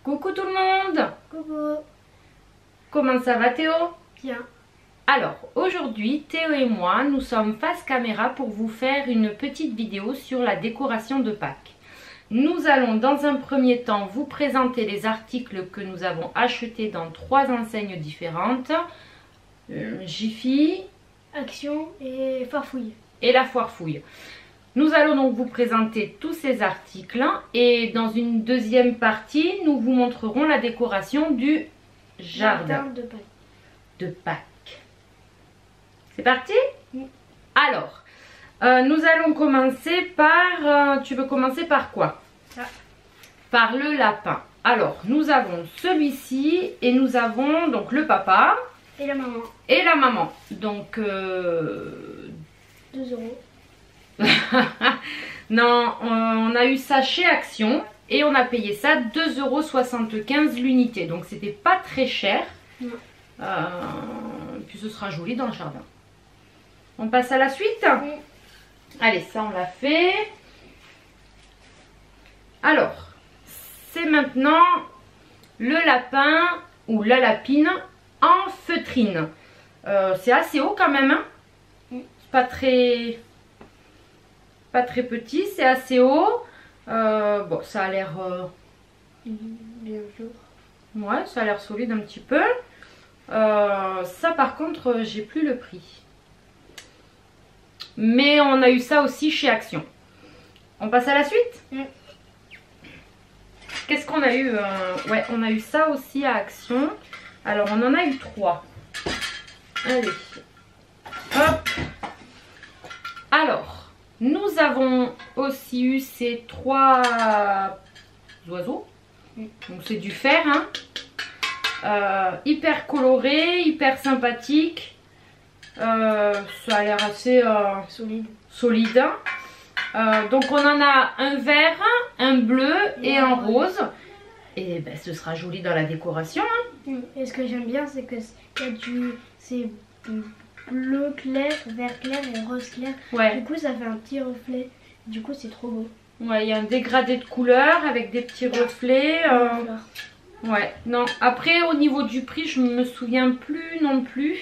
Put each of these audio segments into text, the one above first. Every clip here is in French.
Coucou tout le monde! Coucou. Comment ça va Théo? Bien. Alors aujourd'hui Théo et moi nous sommes face caméra pour vous faire une petite vidéo sur la décoration de Pâques. Nous allons dans un premier temps vous présenter les articles que nous avons achetés dans 3 enseignes différentes. Jiffy, Action et Farfouille. et la Foire Fouille. Nous allons donc vous présenter tous ces articles et dans une deuxième partie, nous vous montrerons la décoration du jardin de Pâques. de Pâques. C'est parti? Oui. Alors, nous allons commencer par... tu veux commencer par quoi? Ah. Par le lapin. Alors, nous avons celui-ci et nous avons donc le papa Et la maman. et la maman. Donc... 2 euros. Non, on a eu ça chez Action et on a payé ça 2,75 € l'unité. Donc c'était pas très cher. Non. Puis ce sera joli dans le jardin. On passe à la suite? Oui. Allez, ça on l'a fait. Alors, c'est maintenant le lapin ou la lapine en feutrine. C'est assez haut quand même, hein? C'est pas très petit, c'est assez haut. Bon, ça a l'air... Bien sûr. ouais, ça a l'air solide un petit peu. Ça par contre, j'ai plus le prix. Mais on a eu ça aussi chez Action. On passe à la suite? Oui. Qu'est-ce qu'on a eu? Ouais, on a eu ça aussi à Action. Alors, on en a eu 3. Allez. Hop. Alors, nous avons aussi eu ces 3 oiseaux. Oui. Donc, c'est du fer, hein. Hyper coloré, hyper sympathique. Ça a l'air assez solide. Donc on en a un vert, un bleu et un rose. Et ben, ce sera joli dans la décoration, hein. Et ce que j'aime bien, c'est que c'est bleu clair, vert clair et rose clair. Ouais. Du coup, ça fait un petit reflet. Du coup, c'est trop beau. Ouais, il y a un dégradé de couleurs avec des petits reflets. Ouais, non. Après, au niveau du prix, je me souviens plus non plus.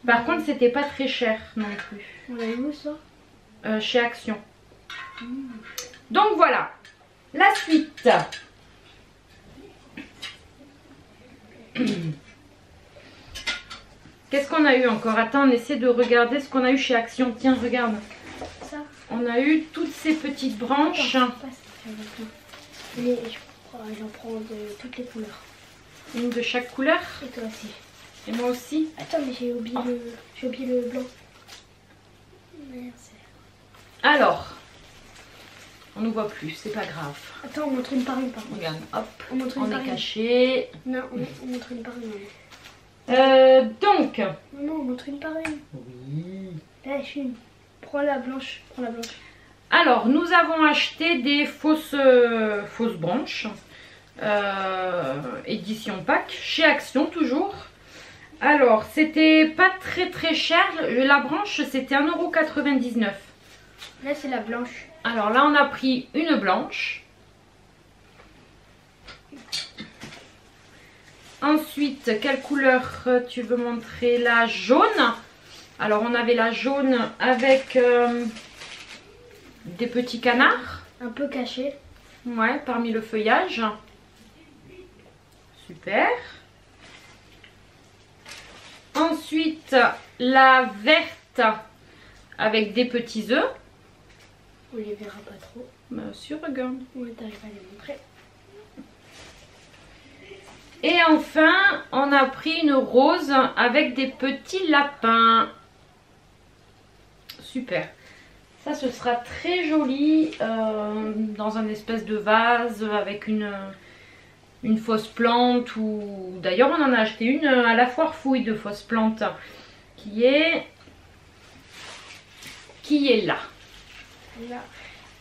Par contre, c'était pas très cher non plus. On l'a eu où ça? Chez Action. Donc voilà, la suite. Qu'est-ce qu'on a eu encore? Attends, on essaie de regarder ce qu'on a eu chez Action. Tiens, regarde. Ça. On a eu toutes ces petites branches. Attends, mais j'en prends de toutes les couleurs. Une de chaque couleur. Et toi aussi. Et moi aussi. Attends, mais j'ai oublié le blanc. Merci. Alors, on ne voit plus, c'est pas grave. Attends, on montre une par une par contre. Regarde, hop, On montre une on par est une. caché. Non, on montre une par une. Donc. Non, on montre une par une. Oui. Là, je suis. Prends la blanche. Alors, nous avons acheté des fausses branches. Édition Pâques, chez Action toujours. Alors, c'était pas très cher. La branche, c'était 1,99 €. Là, c'est la blanche. Alors là, on a pris une blanche. Ensuite, quelle couleur tu veux montrer? La jaune. Alors, on avait la jaune avec des petits canards. Un peu caché. Ouais, parmi le feuillage. Super. Ensuite, la verte avec des petits œufs. On les verra pas trop. Bien sûr, regarde. Ouais, t'arrives à les montrer. Et enfin, on a pris une rose avec des petits lapins. Super. Ça, ce sera très joli dans un espèce de vase avec une fausse plante. Ou d'ailleurs, on en a acheté une à la Foire Fouille de fausse plante qui est là. Là.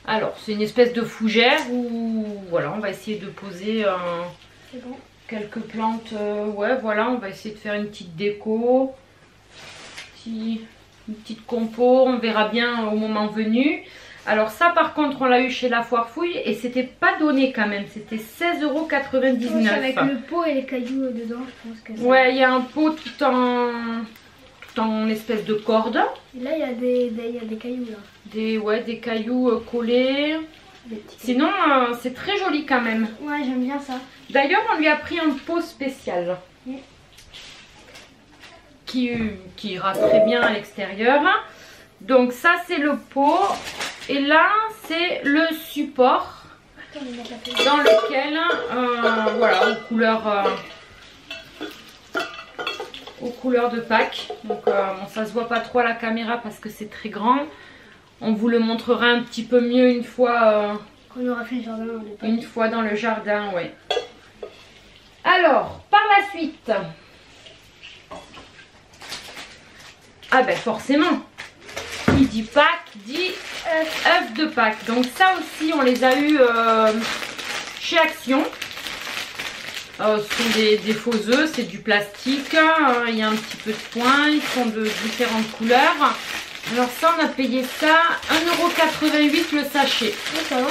Alors, c'est une espèce de fougère où voilà, on va essayer de poser C'est bon. quelques plantes. Ouais, voilà, on va essayer de faire une petite déco, une petite compo. On verra bien au moment venu. Alors ça par contre on l'a eu chez la Foire Fouille et c'était pas donné quand même, c'était 16,99 €. Avec le pot et les cailloux dedans, je pense que ça... Ouais, il y a un pot tout en espèce de corde. Et là il y a des cailloux là. Des cailloux collés. Sinon c'est très joli quand même. Ouais, j'aime bien ça. D'ailleurs on lui a pris un pot spécial. Qui ira très bien à l'extérieur. Donc ça c'est le pot. Et là c'est le support dans lequel voilà, aux couleurs de Pâques. Donc bon, ça se voit pas trop à la caméra parce que c'est très grand. On vous le montrera un petit peu mieux une fois qu'on aura fait le jardin. Une fois dans le jardin, ouais. Alors par la suite, ah ben forcément, qui dit Pâques dit œufs de Pâques. Donc ça aussi on les a eu chez Action. Ce sont des faux œufs, c'est du plastique, il y a un petit peu de point, ils sont de différentes couleurs. Alors ça on a payé ça 1,88 € le sachet. Oui, ça va,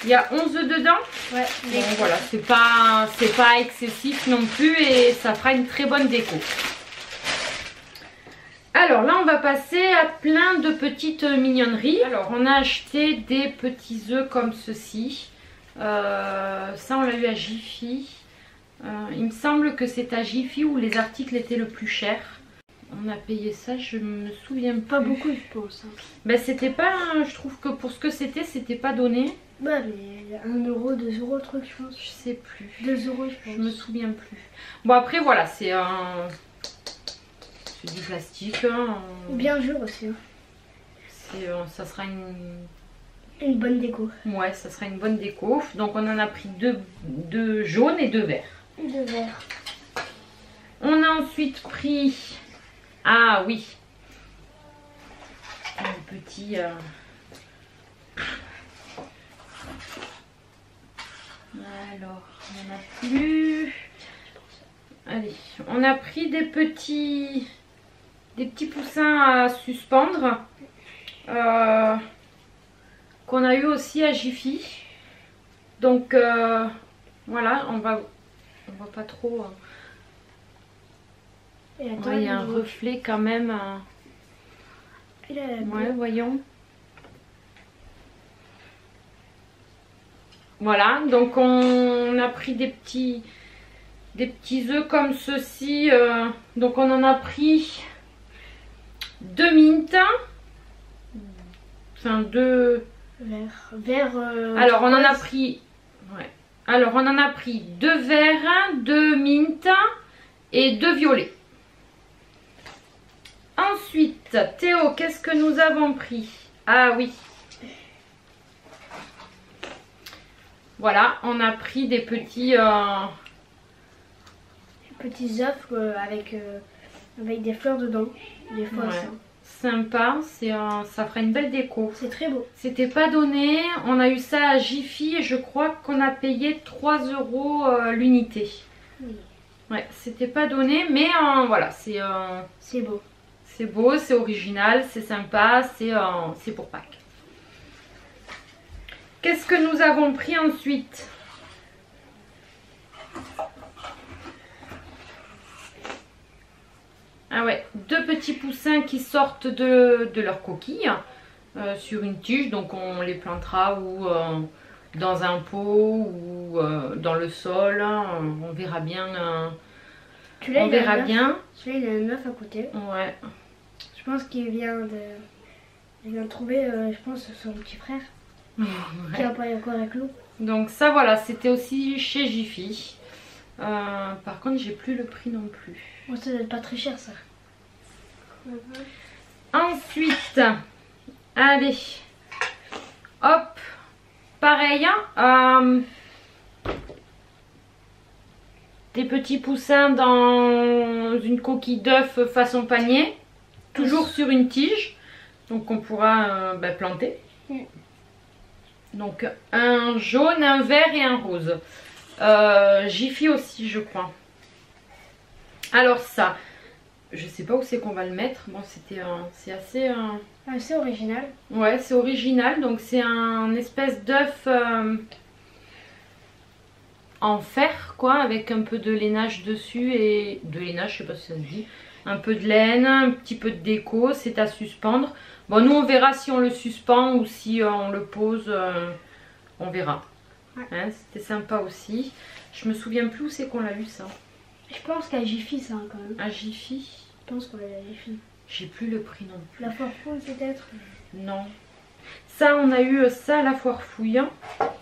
il y a 11 œufs dedans. Ouais. Bon voilà, c'est pas excessif non plus et ça fera une très bonne déco. Alors là on va passer à plein de petites mignonneries. Alors on a acheté des petits œufs comme ceci. Ça on l'a eu à Jiffy. Il me semble que c'est à Jiffy où les articles étaient le plus chers. On a payé ça, je me souviens pas beaucoup je pense. Ben c'était pas, je trouve que pour ce que c'était pas donné. Bah mais 1 €, 2 € le truc je pense. Je sais plus. 2 € je pense. Je me souviens plus. Bon après voilà, c'est du plastique. Bien dur aussi. Ça sera une bonne déco. Ouais, ça sera une bonne déco. Donc on en a pris deux jaunes et 2 verts. 2 verts. On a ensuite pris, ah oui, un petit alors on a plus. Allez, on a pris des petits poussins à suspendre qu'on a eu aussi à Jiffy. Donc voilà, on voit pas trop. Et attends, il y a un reflet quand même. Ouais, voyons. Voilà, donc on a pris des petits œufs comme ceci. Donc on en a pris 2 mint. Enfin 2 verts. Alors on en a pris. Ouais. Alors on en a pris 2 verts, 2 mint et 2 violets. Ensuite, Théo, qu'est-ce que nous avons pris? Ah oui. Voilà, on a pris des petits œufs avec des fleurs dedans. Des fois ouais. Sympa, ça fera une belle déco. C'est très beau. C'était pas donné, on a eu ça à Jiffy et je crois qu'on a payé 3 € l'unité. Oui. Ouais, c'était pas donné, mais voilà, c'est beau. C'est beau, c'est original, c'est sympa, c'est pour Pâques. Qu'est-ce que nous avons pris ensuite? Ah ouais, 2 petits poussins qui sortent de leur coquille sur une tige. Donc on les plantera ou dans un pot ou dans le sol. On verra bien. On verra bien. Celui-là il a un œuf à côté. Ouais. Je pense qu'il vient de trouver, je pense, son petit frère. Ouais. Qui n'a pas encore avec nous. Donc ça voilà, c'était aussi chez Jiffy. Par contre j'ai plus le prix non plus. Bon, ça doit être pas très cher ça. Ensuite, allez, hop, pareil, hein, des petits poussins dans une coquille d'œuf façon panier, toujours sur une tige, donc on pourra planter. Donc un jaune, un vert et un rose. Jiffy aussi je crois. Alors ça, Je sais pas où c'est qu'on va le mettre. Bon, c'est assez... assez original. Ouais, c'est original. Donc c'est un espèce d'œuf en fer, quoi, avec un peu de lainage dessus et... De lainage, je sais pas si ça se dit. Un peu de laine, un petit peu de déco. C'est à suspendre. Bon, nous on verra si on le suspend ou si on le pose. On verra. Ouais. Hein, c'était sympa aussi. Je me souviens plus où c'est qu'on l'a eu ça. Je pense qu'à Jiffy ça quand même. À Jiffy. Je pense qu'on l'a eu à Jiffy. J'ai plus le prix non plus. La foire fouille peut-être. Non. Ça on a eu ça à la foire fouille.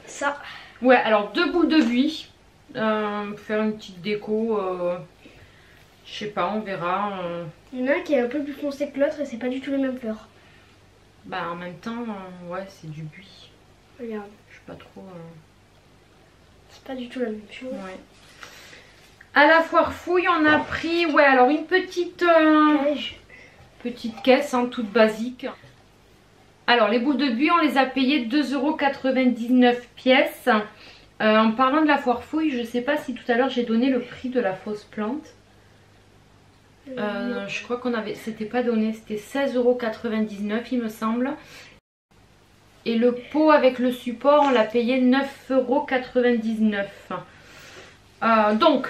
Ça. Ouais, alors 2 boules de buis. Faire une petite déco. Je sais pas, on verra. Il y en a un qui est un peu plus foncé que l'autre et c'est pas du tout les mêmes fleurs. Bah en même temps, ouais, c'est du buis. Regarde. Je sais pas trop. C'est pas du tout la même chose. Ouais. À la foire fouille, on a pris, ouais, alors une petite caisse, hein, toute basique. Alors les boules de buis, on les a payées 2,99 € pièce. En parlant de la foire fouille, je sais pas si tout à l'heure j'ai donné le prix de la fausse plante. Je crois qu'on avait, c'était pas donné, c'était 16,99 € il me semble. Et le pot avec le support, on l'a payé 9,99 €. Donc,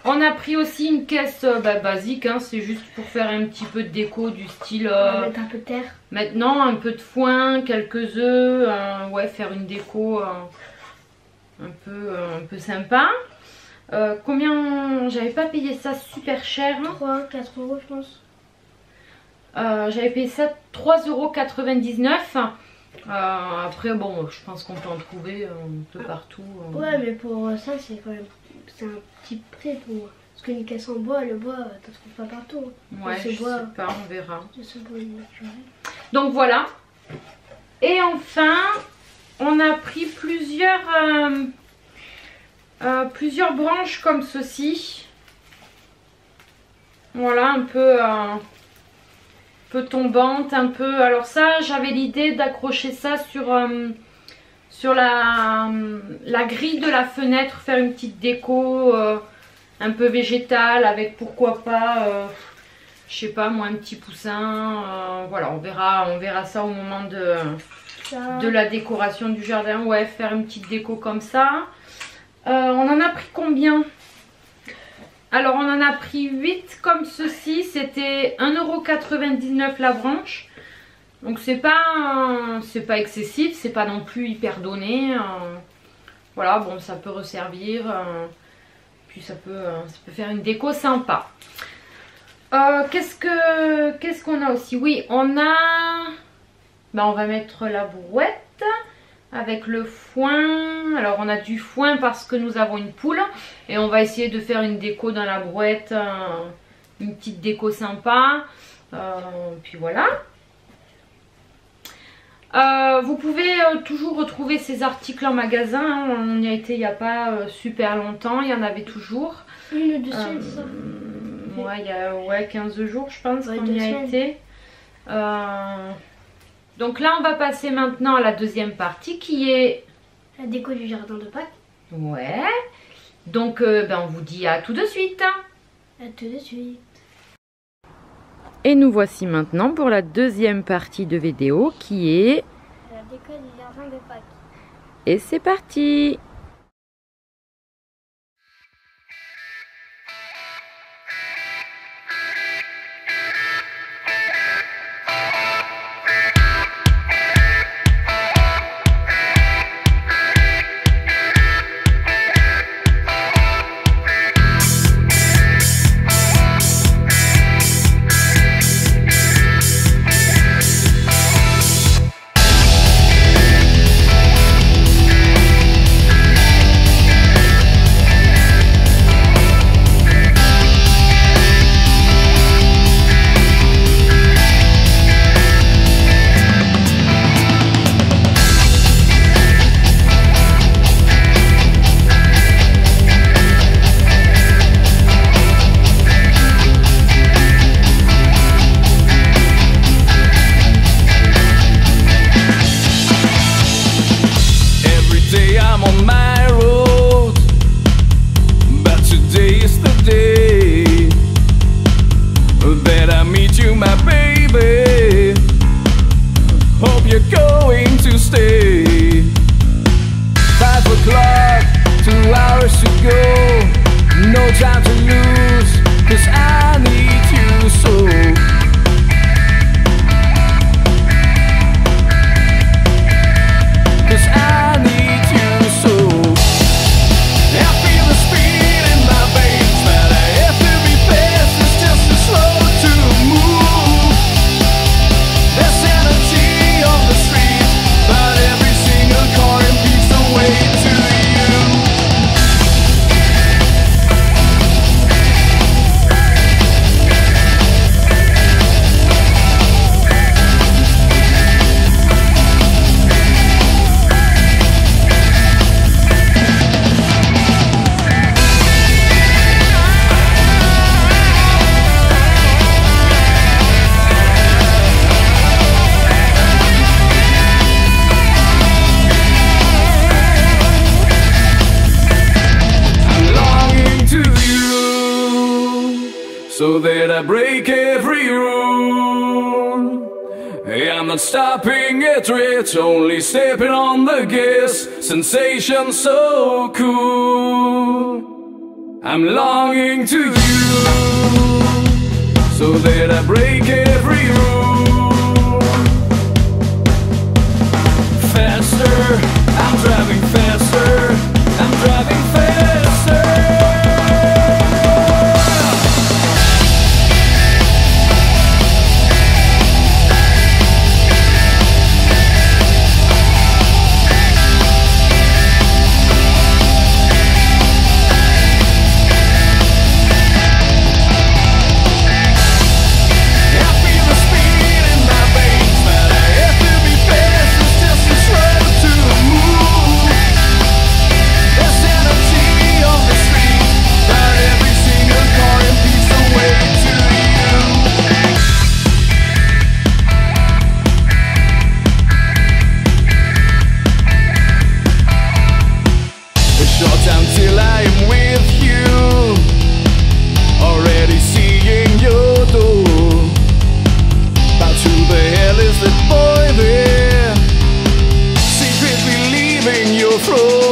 on a pris aussi une caisse basique, hein, c'est juste pour faire un petit peu de déco du style... on va mettre un peu de terre. Maintenant, un peu de foin, quelques œufs, ouais, faire une déco un peu sympa. Combien... J'avais pas payé ça super cher. 3-4 € je pense. J'avais payé ça 3,99 €. Après bon, je pense qu'on peut en trouver un peu partout. Ouais, mais pour ça c'est quand même... C'est un petit prix pour... Parce qu'une caisse en bois, le bois, t'en trouves pas partout. Ouais, je sais pas, on verra. Donc voilà. Et enfin, on a pris plusieurs branches comme ceci. Voilà, un peu tombante, un peu... Alors ça, j'avais l'idée d'accrocher ça sur la grille de la fenêtre, faire une petite déco un peu végétale avec pourquoi pas, je sais pas moi, un petit poussin. Voilà, on verra ça au moment de la décoration du jardin. Ouais, faire une petite déco comme ça. On en a pris combien ? Alors on en a pris 8 comme ceci, c'était 1,99 € la branche. Donc c'est pas excessif, c'est pas non plus hyper donné. Voilà, bon, ça peut resservir. Puis ça peut faire une déco sympa. Qu'est-ce qu'on a aussi? Oui, on a... Ben, on va mettre la brouette avec le foin. Alors on a du foin parce que nous avons une poule. Et on va essayer de faire une déco dans la brouette. Une petite déco sympa. Puis voilà. Vous pouvez toujours retrouver ces articles en magasin, hein. On y a été il n'y a pas super longtemps, il y en avait toujours. Une ou deux semaines, ça. Ouais, il y a 15 jours je pense qu'on y a été. Donc là on va passer maintenant à la deuxième partie qui est... La déco du jardin de Pâques. Ouais. Donc ben, on vous dit à tout de suite. À tout de suite. Et nous voici maintenant pour la deuxième partie de vidéo qui est... La déco du jardin de Pâques. Et c'est parti! hours to go, no time to lose, 'cause I need you so. So that I break every rule. Hey, I'm not stopping at it, only stepping on the gas. Sensation so cool. I'm longing to you, so that I break every rule. Faster, I'm driving faster, I'm driving faster. Until I am with you, already seeing your door. But who the hell is that boy there, secretly leaving your floor?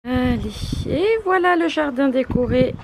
Allez, et voilà le jardin décoré.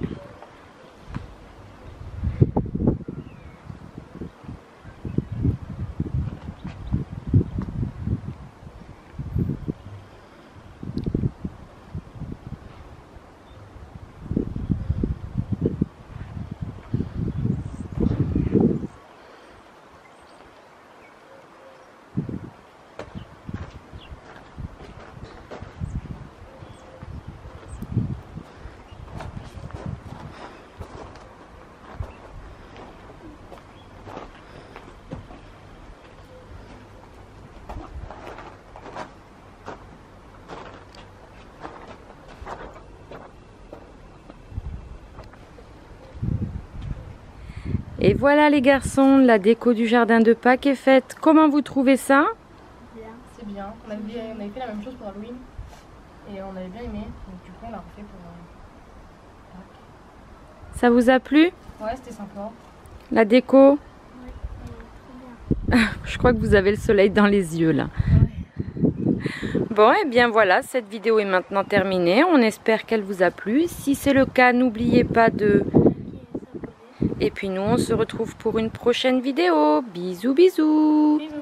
Et voilà les garçons, la déco du jardin de Pâques est faite. Comment vous trouvez ça? Bien, c'est bien. On avait fait la même chose pour Halloween et on avait bien aimé. Donc du coup on l'a refait pour Pâques. Ça vous a plu? Ouais, c'était sympa. La déco? Ouais, très bien. Je crois que vous avez le soleil dans les yeux là. Ouais. Bon, et bien voilà, cette vidéo est maintenant terminée. On espère qu'elle vous a plu. Si c'est le cas, n'oubliez pas de... Et puis nous, on se retrouve pour une prochaine vidéo. Bisous, bisous. Bisous.